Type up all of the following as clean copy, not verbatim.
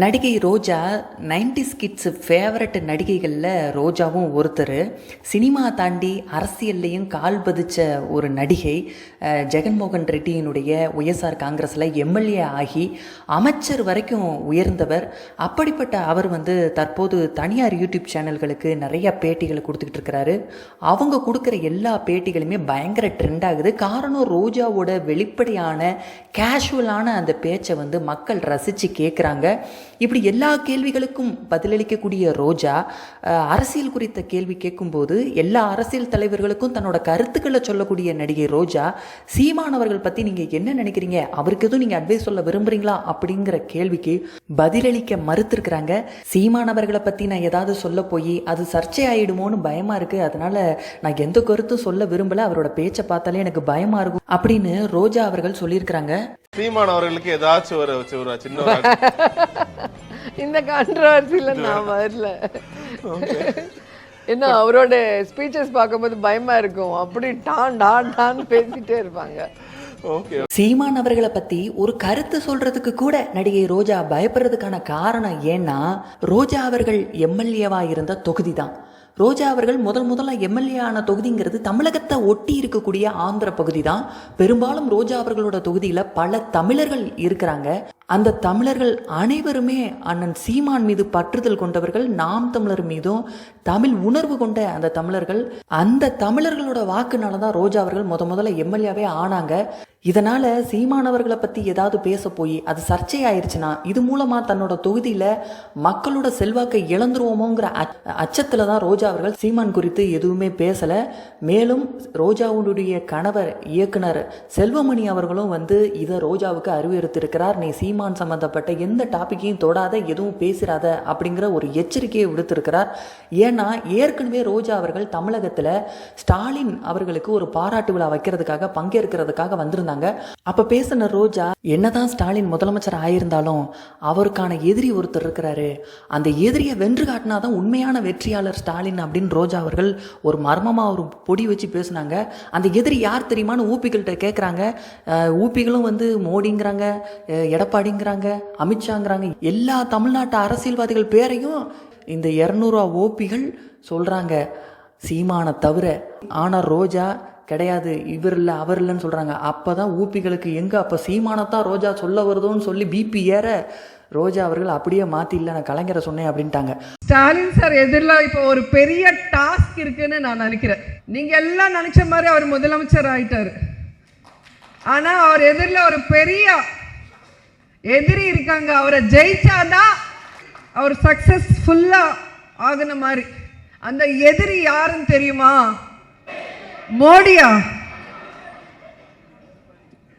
நடிகை ரோஜா 90s kids favourite நடிகைகளில் ரோஜாவும் ஒருத்தர். Cinema தாண்டி அரசியல்லையும் கால் பதிச்ச ஒரு நடிகை. ஜெகன்மோகன் ரெட்டியினுடைய ஒய்எஸ்ஆர் காங்கிரஸில் எம்எல்ஏ ஆகி அமைச்சர் வரைக்கும் உயர்ந்தவர். அப்படிப்பட்ட அவர் தற்போது தனியார் யூடியூப் சேனல்களுக்கு நிறைய பேட்டிகளை கொடுத்துக்கிட்டு இருக்கிறாரு. அவங்க கொடுக்குற எல்லா பேட்டிகளுமே பயங்கர ட்ரெண்ட் ஆகுது. காரணம் ரோஜாவோட வெளிப்படையான கேஷுவலான அந்த பேச்சை மக்கள் ரசித்து கேட்குறாங்க. இப்படி எல்லா கேள்விகளுக்கும் பதிலளிக்கக்கூடிய ரோஜா அரசியல் குறித்த கேள்வி கேட்கும்போது எல்லா அரசியல் தலைவர்களுக்கும் தன்னோட கருத்துக்களை சொல்லக்கூடிய நடிகை ரோஜா, சீமானவர்கள் பற்றி நீங்கள் என்ன நினைக்கிறீங்க, அவருக்கு எதுவும் நீங்கள் அட்வைஸ் சொல்ல விரும்புகிறீங்களா அப்படிங்கிற கேள்விக்கு பதிலளிக்க மறுத்திருக்கிறாங்க. சீமானவர்களை பற்றி நான் ஏதாவது சொல்ல போய் அது சர்ச்சை ஆகிடுமோன்னு பயமாக இருக்குது, அதனால் நான் எந்த கருத்தும் சொல்ல விரும்பலை, அவரோட பேச்சை பார்த்தாலே எனக்கு பயமாக இருக்கும் அப்படின்னு ரோஜா அவர்கள் சொல்லியிருக்கிறாங்க. சீமான் அவர்களுக்கு ஏதாச்சும் ஒரு சின்ன இந்த கான்ட்ரோவர்சில நான் வரல. என்ன அவரோட ஸ்பீச்சஸ் பார்க்கும்போது பயமா இருக்கும், அப்படி டான் டான் டான் பேசிட்டே இருப்பாங்க. சீமான் அவர்களை பத்தி ஒரு கருத்து சொல்றதுக்கு கூட நடிகை ரோஜா பயப்படுறதுக்கான காரணம் ஏன்னா, ரோஜா அவர்கள் எம்எல்ஏவா இருந்த தொகுதி தான். ரோஜா அவர்கள் முதல்ல எம்எல்ஏ ஆன தொகுதிங்கிறது தமிழகத்தை ஒட்டி இருக்கக்கூடிய ஆந்திர பகுதி தான். பெரும்பாலும் ரோஜா அவர்களோட தொகுதியில் பல தமிழர்கள் இருக்கிறாங்க. அந்த தமிழர்கள் அனைவருமே அண்ணன் சீமான் மீது பற்றுதல் கொண்டவர்கள். நாம் தமிழர் மீதும் தமிழ் உணர்வு கொண்ட அந்த தமிழர்கள், அந்த தமிழர்களோட வாக்குனால தான் ரோஜா அவர்கள் முதல்ல எம்எல்ஏவே ஆனாங்க. இதனால சீமானவர்களை பற்றி ஏதாவது பேச போய் அது சர்ச்சை ஆயிடுச்சுன்னா இது மூலமாக தன்னோட தொகுதியில் மக்களோட செல்வாக்கை இழந்துருவோமோங்கிற அச்சத்தில் தான் ரோஜா அவர்கள் சீமான் குறித்து எதுவுமே பேசலை. மேலும் ரோஜாவுடைய கணவர் இயக்குனர் செல்வமணி அவர்களும் இதை ரோஜாவுக்கு அறிவுறுத்திருக்கிறார். நீ சீமான் சம்பந்தப்பட்ட எந்த டாப்பிக்கையும் தொடாத, எதுவும் பேசிடாத அப்படிங்கிற ஒரு எச்சரிக்கையை விடுத்திருக்கிறார். ஏன்னா ஏற்கனவே ரோஜா அவர்கள் தமிழகத்தில் ஸ்டாலின் அவர்களுக்கு ஒரு பாராட்டு விழா வைக்கிறதுக்காக பங்கேற்கிறதுக்காக வந்திருந்தாங்க. அப்ப பேசின ரோஜா, என்னதான் ஸ்டாலின் முதலமைச்சர் ஆயிருந்தாலும் அவருக்கான எதிரி ஒருத்தர் இருக்கிறாரு, அந்த எதிரியை வென்று காட்டினாதான் உண்மையான வெற்றியாளர் ஸ்டாலின் அப்படின்னு ரோஜா அவர்கள் ஒரு மர்மமா ஒரு பொடி வச்சு பேசினாங்க. அந்த எதிரி யார் தெரியுமான்னு ஊப்பிகள்கிட்ட கேட்குறாங்க. ஊப்பிகளும் மோடிங்கிறாங்க, எடப்பாடிங்கிறாங்க, அமித்ஷாங்கிறாங்க. எல்லா தமிழ்நாட்டு அரசியல்வாதிகள் பேரையும் இந்த 200 ஓபிகள் சொல்றாங்க, சீமானை தவிர. ஆனா ரோஜா கிடையாது, இவர் இல்லை அவர் இல்லைன்னு சொல்கிறாங்க. அப்போ தான் ஊப்பிகளுக்கு அப்போ சீமானத்தான் ரோஜா சொல்ல வருதோன்னு சொல்லி பிபி ஏற ரோஜா அவர்கள் அப்படியே மாற்றி இல்லை, நான் கலைஞரை சொன்னேன் அப்படின்ட்டாங்க. ஸ்டாலின் சார் எதிரில் இப்போ ஒரு பெரிய டாஸ்க் இருக்குன்னு நான் நினைக்கிறேன். நீங்கள் எல்லாம் நினச்ச மாதிரி அவர் முதலமைச்சர் ஆயிட்டாரு. ஆனால் அவர் எதிரில் ஒரு பெரிய எதிரி இருக்காங்க. அவரை ஜெயிச்சாதான் அவர் சக்சஸ்ஃபுல்லாக ஆகுன மாதிரி. அந்த எதிரி யாருன்னு தெரியுமா? மோடியா?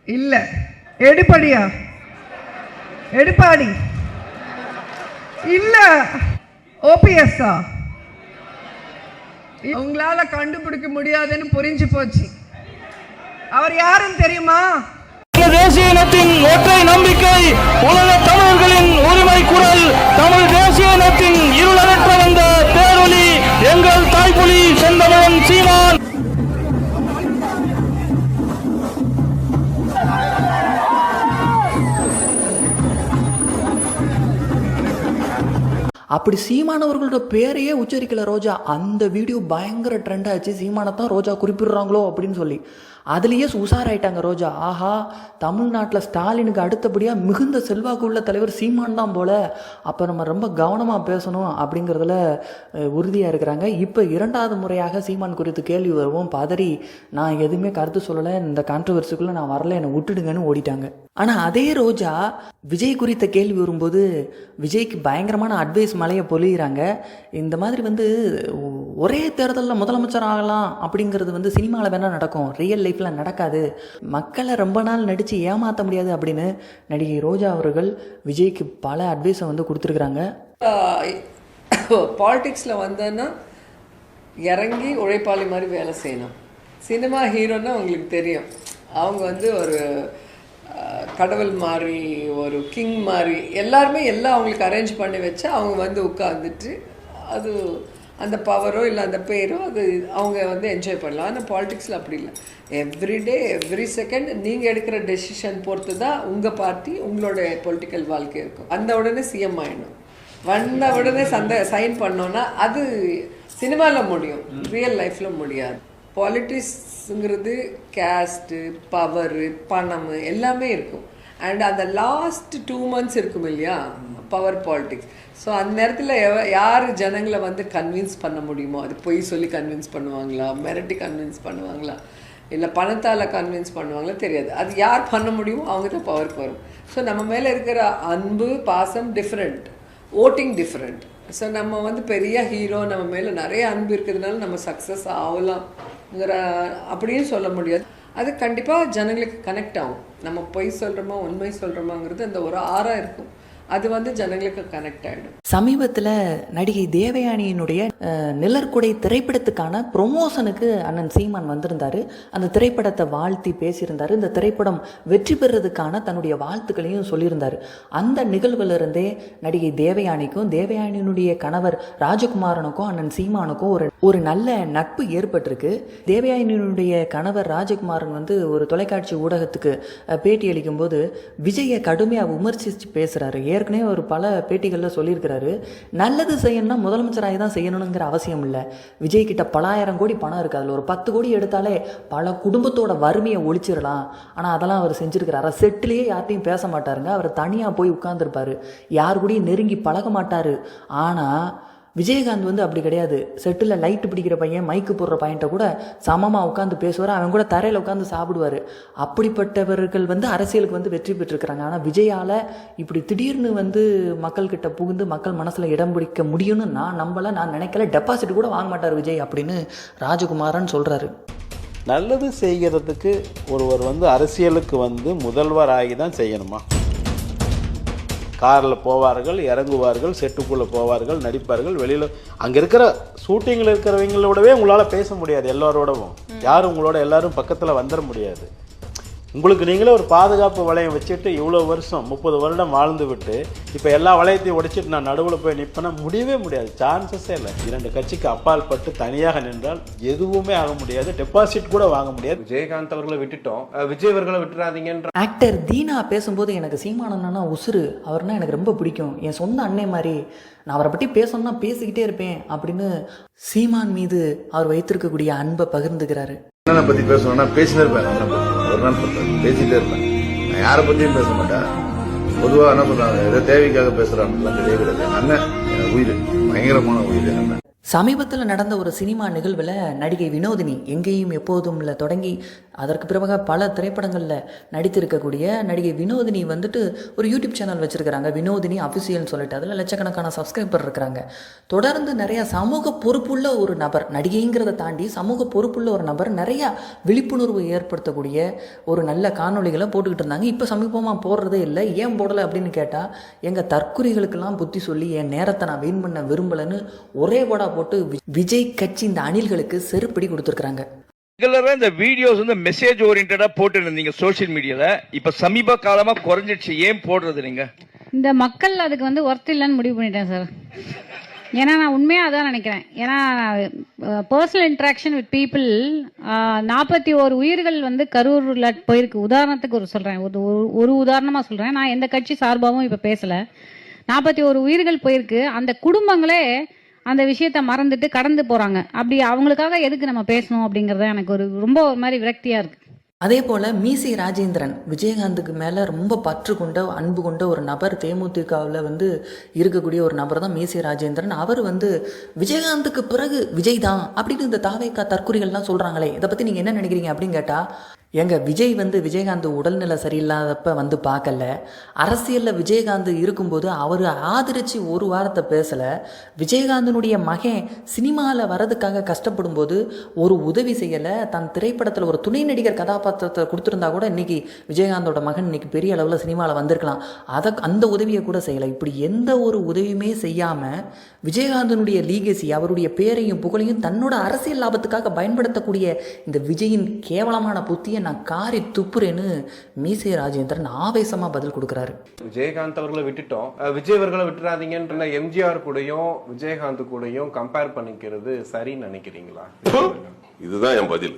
இல்ல. எடப்பாடியா? எடப்பாடி இல்ல. ஓபிஎஸ்ஸா? உங்களால கண்டுபிடிக்க முடியாதுன்னு புரிஞ்சு போச்சு. அவர் யாருன்னு தெரியுமா? தேசிய இனத்தின் ஒற்றை நம்பிக்கை, உலக தமிழர்களின் உரிமை குரல், தமிழ் தேசிய இனத்தின் இருளற்ற வந்த பேரொலி, எங்கள் தாய்மொழி செந்தமன் சீமான். அப்படி சீமானவர்களோட பேரையே உச்சரிக்கல ரோஜா. அந்த வீடியோ பயங்கர ட்ரெண்ட் ஆச்சு. சீமானத்தான் ரோஜா குறிப்பிடுறாங்களோ அப்படின்னு சொல்லி அதுலேயே உஷாராயிட்டாங்க ரோஜா. ஆஹா, தமிழ்நாட்டில் ஸ்டாலினுக்கு அடுத்தபடியாக மிகுந்த செல்வாக்கு உள்ள தலைவர் சீமான் தான் போல, அப்போ நம்ம ரொம்ப கவனமாக பேசணும் அப்படிங்கிறதுல உறுதியாக இருக்கிறாங்க. இப்போ 2வது முறையாக சீமான் குறித்து கேள்வி வருவோம் பதறி, நான் எதுவுமே கருத்து சொல்லலை, இந்த கான்ட்ரவர்சிக்குள்ளே நான் வரல, என்னை விட்டுடுங்கன்னு ஓடிட்டாங்க. ஆனால் அதே ரோஜா விஜய் குறித்த கேள்வி வரும்போது விஜய்க்கு பயங்கரமான அட்வைஸ் மலையை பொழிகிறாங்க. இந்த மாதிரி ஒரே தேர்தலில் முதலமைச்சர் ஆகலாம் அப்படிங்கிறது சினிமாவில் வேணால் நடக்கும், ரியல் லைஃப்பில் நடக்காது, மக்களை ரொம்ப நாள் நடித்து ஏமாற்ற முடியாது அப்படின்னு நடிகை ரோஜா அவர்கள் விஜய்க்கு பல அட்வைஸை கொடுத்துருக்குறாங்க. பாலிடிக்ஸில் வந்தேன்னா இறங்கி உழைப்பாளி மாதிரி வேலை செய்யணும். சினிமா ஹீரோன்னா உங்களுக்கு தெரியும், அவங்க ஒரு கடவுள் மாதிரி, ஒரு கிங் மாதிரி, எல்லாருமே எல்லாம் அவங்களுக்கு அரேஞ்ச் பண்ணி வச்சு அவங்க உட்காந்துட்டு அது அந்த பவரோ இல்லை அந்த பேரோ அது அவங்க வந்து என்ஜாய் பண்ணலாம். ஆனால் பாலிடிக்ஸில் அப்படி இல்லை. எவ்ரிடே எவ்ரி செகண்ட் நீங்கள் எடுக்கிற டெசிஷன் பொறுத்து தான் உங்கள் பார்ட்டி உங்களோட பொலிட்டிக்கல் வாழ்க்கை இருக்கும். அந்த உடனே சிஎம் ஆகிடும், வந்த உடனே சைன் பண்ணோன்னா அது சினிமாவில் முடியும், ரியல் லைஃப்பில் முடியாது. பாலிட்டிக்ஸுங்கிறது கேஸ்ட்டு, பவரு, பணம் எல்லாமே இருக்கும். அண்ட் அந்த லாஸ்ட் 2 months இருக்கும் இல்லையா பவர் பாலிட்டிக்ஸ். ஸோ அந்த நேரத்தில் யார் ஜனங்களை வந்து கன்வின்ஸ் பண்ண முடியுமோ, அது பொய் சொல்லி கன்வின்ஸ் பண்ணுவாங்களா, மிரட்டி கன்வின்ஸ் பண்ணுவாங்களா, இல்லை பணத்தால் கன்வின்ஸ் பண்ணுவாங்களா தெரியாது. அது யார் பண்ண முடியுமோ அவங்க தான் பவருக்கு வரும். ஸோ நம்ம மேலே இருக்கிற அன்பு பாசம் டிஃப்ரெண்ட், ஓட்டிங் டிஃப்ரெண்ட். ஸோ நம்ம வந்து பெரிய ஹீரோ, நம்ம மேலே நிறைய அன்பு இருக்கிறதுனால நம்ம சக்ஸஸ் ஆகலாம்ங்கிற அப்படின்னு சொல்ல முடியாது. அது கண்டிப்பாக ஜனங்களுக்கு கனெக்ட் ஆகும். நம்ம பொய் சொல்கிறோமா உண்மை சொல்கிறோமாங்கிறது அந்த ஒரு ஆறா இருக்கும், அது வந்து ஜனங்களுக்கு கனெக்ட் ஆகிடும். சமீபத்தில் நடிகை தேவயானியினுடைய நிழற்குடை திரைப்படத்துக்கான ப்ரொமோஷனுக்கு அண்ணன் சீமான் வந்திருந்தார். அந்த திரைப்படத்தை வாழ்த்தி பேசியிருந்தார். இந்த திரைப்படம் வெற்றி பெறுறதுக்கான தன்னுடைய வாழ்த்துக்களையும் சொல்லியிருந்தார். அந்த நிகழ்விலிருந்தே நடிகை தேவயானிக்கும் தேவயானியினுடைய கணவர் ராஜகுமாரனுக்கும் அண்ணன் சீமானுக்கும் ஒரு நல்ல நட்பு ஏற்பட்டிருக்கு. தேவயானியினுடைய கணவர் ராஜகுமாரன் வந்து ஒரு தொலைக்காட்சி ஊடகத்துக்கு பேட்டி அளிக்கும் போது விஜயை கடுமையாக விமர்சித்து பேசுகிறாரு. ஏற்கனவே ஒரு பல பேட்டிகளில் சொல்லியிருக்கிறாரு, நல்லது செய்யணும்னா முதலமைச்சராகி தான் செய்யணுங்கிற அவசியம் இல்லை. விஜய் கிட்ட பல ஆயிரம் கோடி பணம் இருக்குது, அதில் ஒரு 10 கோடி எடுத்தாலே பல குடும்பத்தோட வறுமையை ஒழிச்சிடலாம். ஆனால் அதெல்லாம் அவர் செஞ்சுருக்கிறாரா? செட்டிலேயே யார்ட்டையும் பேச மாட்டாருங்க, அவர் தனியாக போய் உட்காந்துருப்பார், யார் கூடயும் நெருங்கி பழக மாட்டார். ஆனால் விஜயகாந்த் வந்து அப்படி கிடையாது. செட்டில் லைட்டு பிடிக்கிற பையன், மைக்கு போடுற பையன்ட்ட கூட சமமாக உட்காந்து பேசுவார், அவன் கூட தரையில் உட்காந்து சாப்பிடுவார். அப்படிப்பட்டவர்கள் வந்து அரசியலுக்கு வந்து வெற்றி பெற்றிருக்கிறாங்க. ஆனால் விஜயால் இப்படி திடீர்னு வந்து மக்கள்கிட்ட புகுந்து மக்கள் மனசில் இடம் பிடிக்க முடியும்னு நான் நம்பலை, நான் நினைக்கல. டெபாசிட் கூட வாங்க மாட்டார் விஜய் அப்படின்னு ராஜகுமாரன் சொல்கிறாரு. நல்லது செய்கிறதுக்கு ஒருவர் வந்து அரசியலுக்கு வந்து முதல்வர் ஆகி தான் செய்யணுமா? காரில் போவார்கள், இறங்குவார்கள், செட்டுக்குள்ளே போவார்கள், நடிப்பார்கள். வெளியில் அங்கே இருக்கிற ஷூட்டிங்கில் இருக்கிறவங்களோடவே உங்களால் பேச முடியாது. எல்லாரோடவும் யாரும் உங்களோட எல்லாரும் பக்கத்தில் வந்துட முடியாது. உங்களுக்கு நீங்களே ஒரு பாதுகாப்பு வளையம் வச்சுட்டு இவ்வளோ வருஷம் 30 வருடம் வாழ்ந்து விட்டு இப்போ எல்லா வளையத்தையும் உடைச்சிட்டு நான் நடுவில் போய் நிற்பேன்னா முடியவே முடியாது, சான்சஸே இல்லை. 2 கட்சிக்கு அப்பால் பட்டு தனியாக நின்றால் எதுவுமே ஆக முடியாது, டெபாசிட் கூட வாங்க முடியாது. விஜயகாந்த் அவர்களை விட்டுட்டோம், விஜய் அவர்களை விட்டுறாதீங்கன்ற ஆக்டர் தீனா பேசும்போது எனக்கு சீமானன்னா உசுறு, அவர்னா எனக்கு ரொம்ப பிடிக்கும், என் சொந்த அண்ணே மாதிரி, நான் அவரை பற்றி பேசணும்னா பேசிக்கிட்டே இருப்பேன் அப்படின்னு சீமான் மீது அவர் வைத்திருக்கக்கூடிய அன்பை பகிர்ந்துக்கிறாரு. அண்ணனை பற்றி பேசணும்னா பேசினே இருப்பேன், அண்ணனை பற்றி ஒரு நாள் பேசிகிட்டே இருப்பேன். நான் யாரை பற்றியும் பேச மாட்டேன். பொதுவாக என்ன சொல்றாங்க, ஏதோ தேவைக்காக பேசுகிறான்னு கிடையாது. அண்ணன் உயிர், பயங்கரமான உயிர் அண்ணன். சமீபத்தில் நடந்த ஒரு சினிமா நிகழ்வில் நடிகை வினோதினி எங்கேயும் எப்போதும்ல தொடங்கி அதற்கு பிறகு பல திரைப்படங்களில் நடித்திருக்கக்கூடிய நடிகை வினோதினி வந்துட்டு ஒரு யூடியூப் சேனல் வச்சுருக்கிறாங்க, வினோதினி அஃபிஷியல்னு சொல்லிட்டு. அதில் லட்சக்கணக்கான சப்ஸ்கிரைபர் இருக்கிறாங்க. தொடர்ந்து நிறையா சமூக பொறுப்புள்ள ஒரு நபர், நடிகைங்கிறத தாண்டி சமூக பொறுப்புள்ள ஒரு நபர், நிறையா விழிப்புணர்வு ஏற்படுத்தக்கூடிய ஒரு நல்ல காணொலிகளை போட்டுக்கிட்டு இருந்தாங்க. இப்போ சமீபமாக போடுறதே இல்லை. ஏன் போடலை அப்படின்னு கேட்டால், எங்கள் தற்குறிகளுக்கெல்லாம் புத்தி சொல்லி என் நேரத்தை நான் வீண் பண்ண விரும்பலைன்னு ஒரே போடா போட்டு விஜய் கட்சி இந்த அணில்களுக்கு செருப்படி கொடுத்துருக்காங்க. ரெகுலரா இந்த வீடியோஸ் வந்து மெசேஜ் ஓரியன்டா போட்டு இருந்தீங்க சோசியல் மீடியால, இப்ப சமீப காலமா குறைஞ்சிடுச்சு. ஏன் போடுறது நீங்க? இந்த மக்கள் அதுக்கு வந்து ஒர்த் இல்லைன்னு முடிவு பண்ணிட்டேன் சார். ஏன்னா நான் உண்மையாக அதான் நினைக்கிறேன். ஏன்னா பர்சனல் இன்ட்ராக்ஷன் வித் பீப்புள், 41 உயிர்கள் வந்து கரூரில் போயிருக்கு. உதாரணத்துக்கு சொல்கிறேன், ஒரு உதாரணமாக சொல்கிறேன். நான் எந்த கட்சி சார்பாகவும் இப்போ பேசலை. 41 உயிர்கள் போயிருக்கு. அந்த குடும்பங்களே அந்த விஷயத்த மறந்துட்டு கடந்து போகிறாங்க. அப்படி அவங்களுக்காக எதுக்கு நம்ம பேசணும் அப்படிங்கிறத எனக்கு ரொம்ப ஒரு மாதிரி விரக்தியாக இருக்குது. அதே போல் மீசி ராஜேந்திரன், விஜயகாந்துக்கு மேலே ரொம்ப பற்று கொண்ட அன்பு கொண்ட ஒரு நபர், தேமுதிகவில் வந்து இருக்கக்கூடிய ஒரு நபர் தான் மீசி ராஜேந்திரன். அவர் வந்து விஜயகாந்துக்கு பிறகு விஜய் தான் அப்படின்னு இந்த தாவேக்கா தற்குறிகள்லாம் சொல்கிறாங்களே, இதை பற்றி நீங்கள் என்ன நினைக்கிறீங்க அப்படின்னு கேட்டால், விஜய் வந்து விஜயகாந்த் உடல்நிலை சரியில்லாதப்ப வந்து பார்க்கல, அரசியலில் விஜயகாந்த் இருக்கும்போது அவர் ஆதரித்து ஒரு வாரத்தை பேசலை. விஜயகாந்தனுடைய மகன் சினிமாவில் வரதுக்காக கஷ்டப்படும் போது ஒரு உதவி செய்யலை. தன் திரைப்படத்தில் ஒரு துணை நடிகர் கதாபாத்திரத்தை கொடுத்துருந்தா கூட இன்றைக்கி விஜயகாந்தோட மகன் இன்றைக்கி பெரிய அளவில் சினிமாவில் வந்திருக்கலாம். அந்த உதவியை கூட செய்யலை. இப்படி எந்த ஒரு உதவியுமே செய்யாமல் விஜயகாந்தனுடைய லீகசி, அவருடைய பேரையும் புகழையும் தன்னோட அரசியல் லாபத்துக்காக பயன்படுத்தக்கூடிய இந்த விஜயின் கேவலமான புத்தியை விஜயை நான் காரி துப்புறேன்னு மீசை ராஜேந்திரன் ஆவேசமாக பதில் கொடுக்குறாரு. விஜயகாந்த் அவர்களை விட்டுட்டோம், விஜய் அவர்களை விட்டுறாதீங்கன்ற எம்ஜிஆர் கூடயும் விஜயகாந்த் கூடயும் கம்பேர் பண்ணிக்கிறது சரின்னு நினைக்கிறீங்களா? இதுதான் என் பதில்.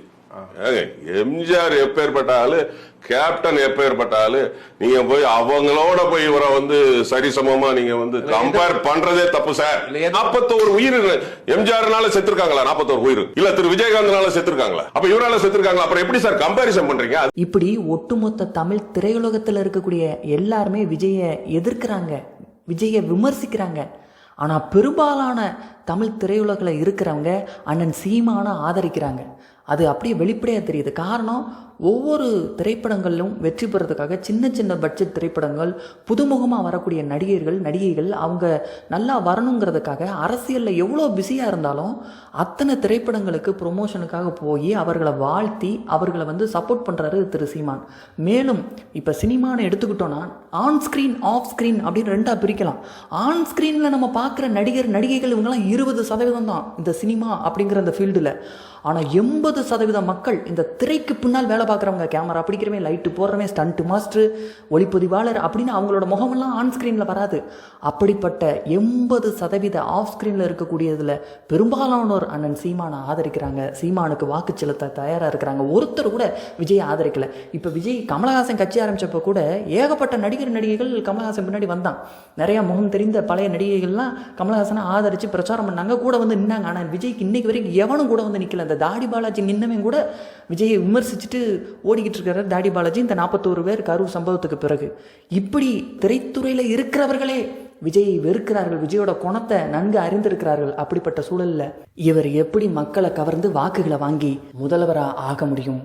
எம்ஜிஆர் எப்பேற்பட்ட ஆளு, கேப்டன் எப்பேற்பட்ட ஆளு, நீங்க போய் அவங்களோட போய் இவரை சரிசமமா நீங்க கம்பேர் பண்றதே தப்பு சார். 41 உயிர் எம்ஜிஆர்னால செத்துருக்காங்களா? 41 உயிர் இல்ல திரு விஜயகாந்த்னால செத்துருக்காங்களா? அப்ப இவரால செத்துருக்காங்களா? அப்புறம் எப்படி சார் கம்பேரிசன் பண்றீங்க? இப்படி ஒட்டுமொத்த தமிழ் திரையுலகத்தில் இருக்கக்கூடிய எல்லாருமே விஜயை எதிர்க்கிறாங்க, விஜயை விமர்சிக்கிறாங்க. ஆனால் பெரும்பாலான தமிழ் திரையுலகில் இருக்கிறவங்க அண்ணன் சீமானை ஆதரிக்கிறாங்க. அது அப்படியே வெளிப்படையாக தெரியுது. காரணம், ஒவ்வொரு திரைப்படங்களிலும் வெற்றி பெறதுக்காக சின்ன சின்ன பட்ஜெட் திரைப்படங்கள், புதுமுகமாக வரக்கூடிய நடிகைகள் அவங்க நல்லா வரணுங்கிறதுக்காக அரசியலில் எவ்வளோ பிஸியாக இருந்தாலும் அத்தனை திரைப்படங்களுக்கு ப்ரொமோஷனுக்காக போய் அவர்களை வாழ்த்தி அவர்களை சப்போர்ட் பண்ணுறாரு திரு சீமான். மேலும் இப்போ சினிமான்னு எடுத்துக்கிட்டோன்னா ஆன் ஸ்க்ரீன் ஆஃப் ஸ்க்ரீன் அப்படின்னு ரெண்டாக பிரிக்கலாம். ஆன் ஸ்க்ரீனில் நம்ம பார்க்குற நடிகைகள் இவங்கெல்லாம் 20% தான் இந்த சினிமா அப்படிங்கிற அந்த ஃபீல்டில். ஆனால் 80% மக்கள் இந்த திரைக்கு பின்னால் வேலை பார்க்குறவங்க, கேமரா பிடிக்கிறவன், லைட்டு போடுறவன், ஸ்டண்ட் மாஸ்டர், ஒளிப்பதிவாளர் அப்படின்னு அவங்களோட முகமெல்லாம் ஆன் ஸ்க்ரீனில் வராது. அப்படிப்பட்ட 80% ஆஃப் ஸ்க்ரீனில் இருக்கக்கூடியதில் பெரும்பாலானோர் அண்ணன் சீமானை ஆதரிக்கிறாங்க, சீமானுக்கு வாக்கு செலுத்த தயாராக இருக்கிறாங்க. ஒருத்தர் கூட விஜயை ஆதரிக்கலை. இப்போ விஜய் கமலஹாசன் கட்சி ஆரம்பித்தப்போ கூட ஏகப்பட்ட நடிகைகள் கமலஹாசன் பின்னாடி வந்தான். நிறையா முகம் தெரிந்த பழைய நடிகைகள்லாம் கமலஹாசனை ஆதரித்து பிரச்சாரம் பண்ணாங்க, கூட நின்னாங்க. ஆனால் விஜய்க்கு இன்னைக்கு வரைக்கும் எவனும் கூட நிற்கல. இந்த தாடி பாலாஜி நின்னவன் கூட விஜயை விமர்சிச்சுட்டு ஓடிக்கிட்டு இருக்கிற தாடி பாலாஜி இந்த 41 பேர் கரூர் சம்பவத்துக்கு பிறகு. இப்படி திரைத்துறையில் இருக்கிறவர்களே விஜயை வெறுக்கிறார்கள், விஜயோட குணத்தை நன்கு அறிந்திருக்கிறார்கள். அப்படிப்பட்ட சூழல்ல இவர் எப்படி மக்களை கவர்ந்து வாக்குகளை வாங்கி முதல்வராக ஆக முடியும்?